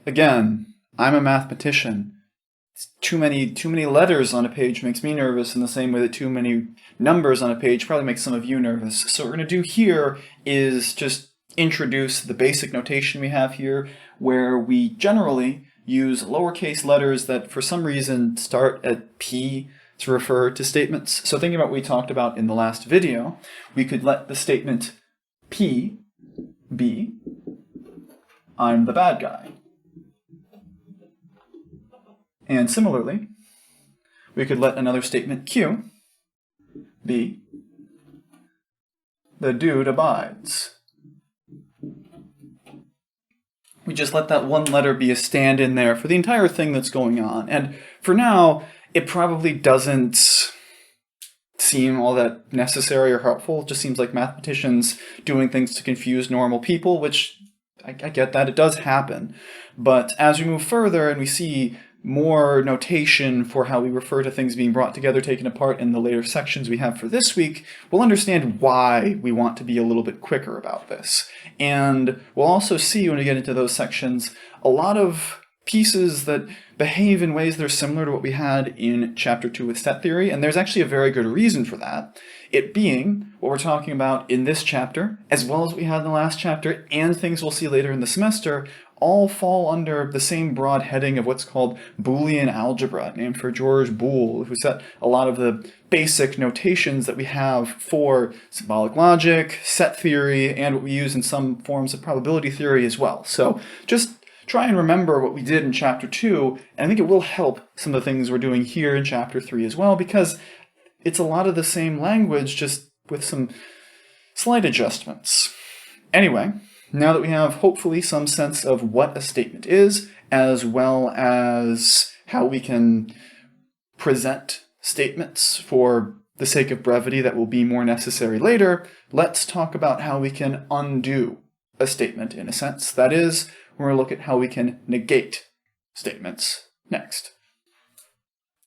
Again, I'm a mathematician. Too many letters on a page makes me nervous in the same way that too many numbers on a page probably makes some of you nervous. So what we're going to do here is just introduce the basic notation we have here, where we generally use lowercase letters that for some reason start at P to refer to statements. So thinking about what we talked about in the last video, we could let the statement P be, I'm the bad guy. And similarly, we could let another statement Q be, the dude abides. We just let that one letter be a stand-in there for the entire thing that's going on. And for now, it probably doesn't seem all that necessary or helpful. It just seems like mathematicians doing things to confuse normal people, which I get that, it does happen. But as we move further and we see more notation for how we refer to things being brought together, taken apart in the later sections we have for this week, we'll understand why we want to be a little bit quicker about this. And we'll also see when we get into those sections a lot of pieces that behave in ways that are similar to what we had in chapter 2 with set theory, and there's actually a very good reason for that. It being what we're talking about in this chapter, as well as what we had in the last chapter, and things we'll see later in the semester, all fall under the same broad heading of what's called Boolean algebra, named for George Boole, who set a lot of the basic notations that we have for symbolic logic, set theory, and what we use in some forms of probability theory as well. So just try and remember what we did in chapter 2, and I think it will help some of the things we're doing here in chapter 3 as well, because it's a lot of the same language, just with some slight adjustments. Anyway, now that we have hopefully some sense of what a statement is, as well as how we can present statements for the sake of brevity that will be more necessary later, let's talk about how we can undo a statement in a sense. That is, we're going to look at how we can negate statements next.